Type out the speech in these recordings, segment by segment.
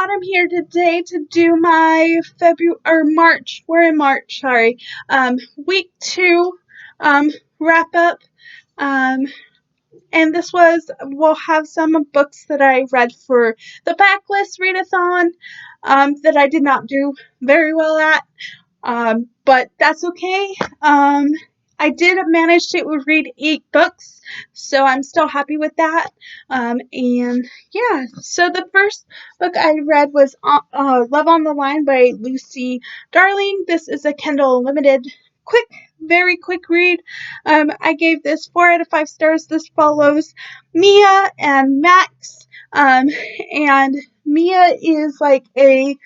Autumn here today to do my March. We're in March, sorry. Week 2 wrap up. Um, and we'll have some books that I read for the backlist readathon that I did not do very well at. But that's okay. I did manage to read 8 books, so I'm still happy with that. And yeah, so the first book I read was Love on the Line by Lucy Darling. This is a Kindle Unlimited very quick read. I gave this 4 out of 5 stars. This follows Mia and Max. And Mia is like a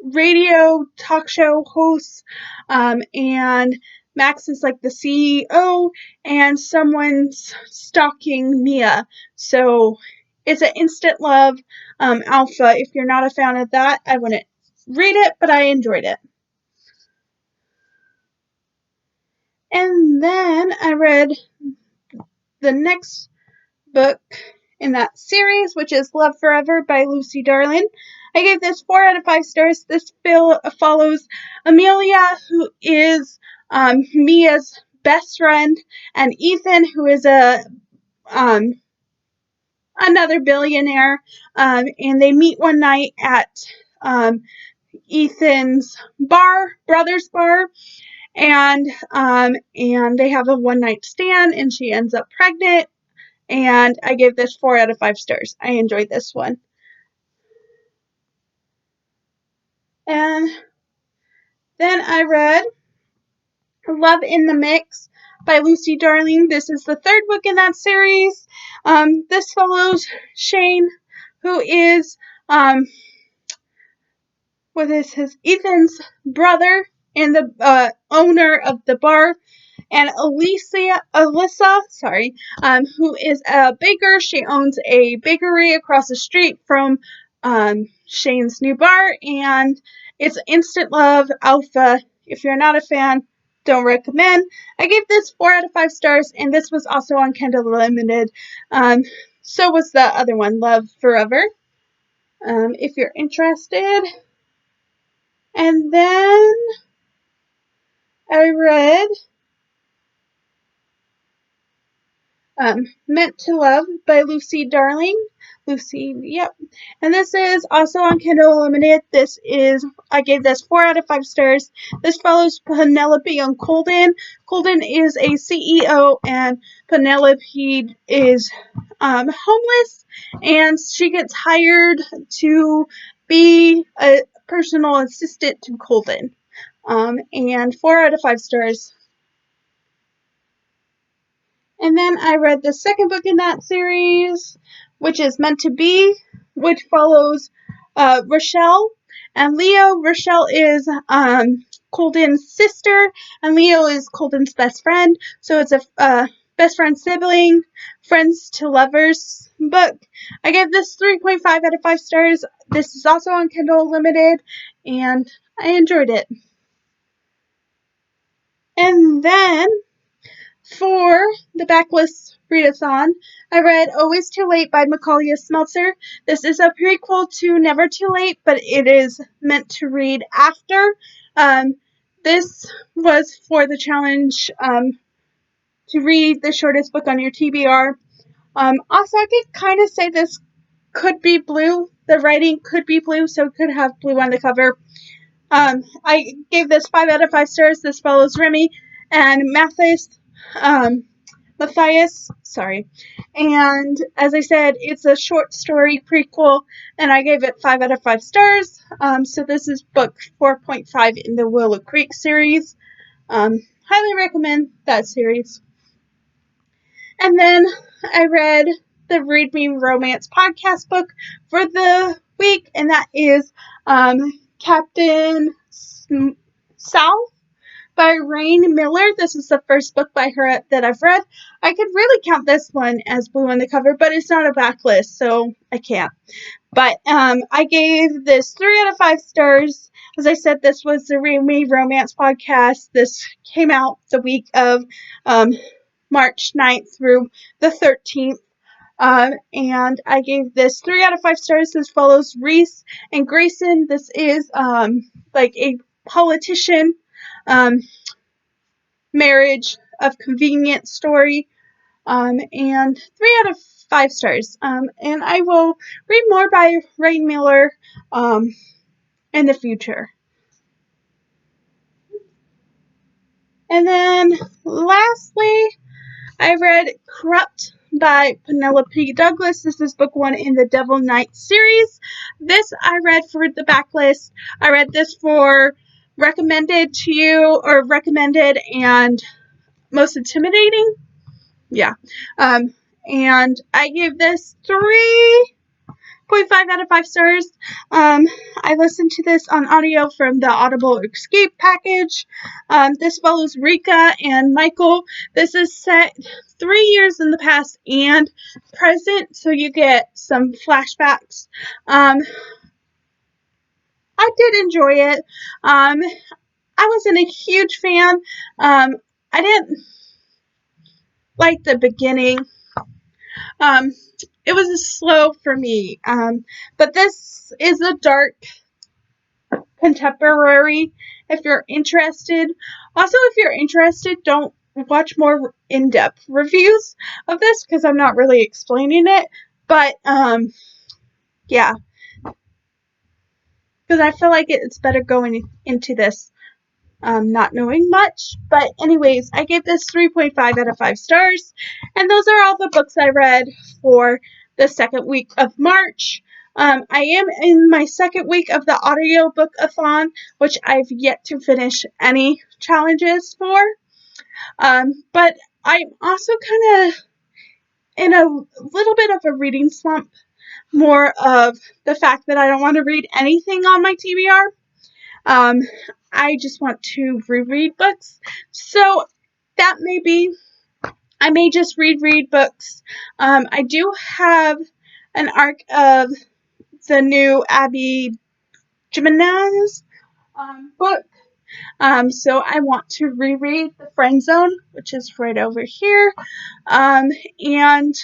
radio talk show host, and Max is like the CEO, and someone's stalking Mia. So it's an instant love alpha. If you're not a fan of that, I wouldn't read it, but I enjoyed it. And then I read the next book in that series, which is Love Forever by Lucy Darling. I gave this 4 out of 5 stars. This follows Amelia, who is Mia's best friend, and Ethan, who is another billionaire. And they meet one night at Ethan's brother's bar, and they have a one-night stand, and she ends up pregnant. And I gave this 4 out of 5 stars. I enjoyed this one. And then I read Love in the Mix by Lucy Darling. This is the 3rd book in that series. This follows Shane, who is Ethan's brother and the owner of the bar, and Alyssa, who is a baker. She owns a bakery across the street from Shane's new bar, and it's instant love alpha. If you're not a fan, don't recommend. I gave this 4 out of 5 stars, and this was also on Kindle Unlimited. So was the other one, Love Forever, if you're interested. And then I read Meant to Love by Lucy Darling. And this is also on Kindle Unlimited. I gave this 4 out of 5 stars. This follows Penelope and Colden. Colden is a CEO, and Penelope is homeless, and she gets hired to be a personal assistant to Colden. And 4 out of 5 stars. And then I read the second book in that series, which is Meant to Be, which follows Rochelle and Leo. Rochelle is Colden's sister, and Leo is Colden's best friend. So it's a best friend sibling, friends to lovers book. I gave this 3.5 out of 5 stars. This is also on Kindle Unlimited, and I enjoyed it. And then for the backlist readathon, I read Always Too Late by Macaulay Smeltzer. This is a prequel to Never Too Late, but it is meant to read after. This was for the challenge to read the shortest book on your TBR. Also, I could kind of say this could be blue. The writing could be blue, so it could have blue on the cover. I gave this 5 out of 5 stars. This follows Remy and Matthias. And as I said, it's a short story prequel, and I gave it 5 out of 5 stars. So this is book 4.5 in the Willow Creek series. Highly recommend that series. And then I read the Read Me Romance podcast book for the week, and that is Captain South by Rain Miller. This is the first book by her that I've read. I could really count this one as blue on the cover, but it's not a backlist, so I can't. But I gave this 3 out of 5 stars. As I said, this was the Read Me Romance podcast. This came out the week of March 9th through the 13th. And I gave this 3 out of 5 stars. This follows Reese and Grayson. This is like a politician marriage of convenience story. And 3 out of 5 stars. And I will read more by Ray Miller in the future. And then lastly, I read Corrupt by Penelope Douglas. This is book 1 in the Devil Knight series. This I read for the backlist. I read this for recommended to you, or recommended and most intimidating. Yeah. And I gave this 3.5 out of 5 stars. I listened to this on audio from the Audible Escape package. This follows Rika and Michael. This is set 3 years in the past and present, so you get some flashbacks. I did enjoy it. I wasn't a huge fan. I didn't like the beginning. It was slow for me. But this is a dark contemporary if you're interested. Also, if you're interested, don't watch more in-depth reviews of this because I'm not really explaining it. But, yeah. Because I feel like it's better going into this not knowing much. But anyways, I gave this 3.5 out of 5 stars. And those are all the books I read for the second week of March. I am in my second week of the audiobook-a-thon, which I've yet to finish any challenges for. But I'm also kind of in a little bit of a reading slump, more of the fact that I don't want to read anything on my TBR. I just want to reread books. So that may be, I may just read books. I do have an arc of the new Abby Jimenez book. So I want to reread The Friend Zone, which is right over here. And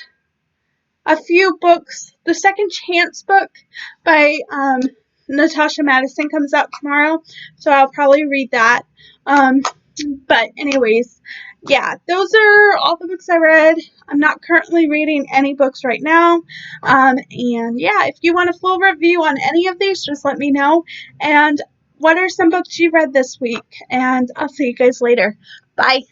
a few books. The Second Chance book by Natasha Madison comes out tomorrow, so I'll probably read that. But anyways, yeah, those are all the books I read. I'm not currently reading any books right now. And yeah, if you want a full review on any of these, just let me know. And what are some books you read this week? And I'll see you guys later. Bye.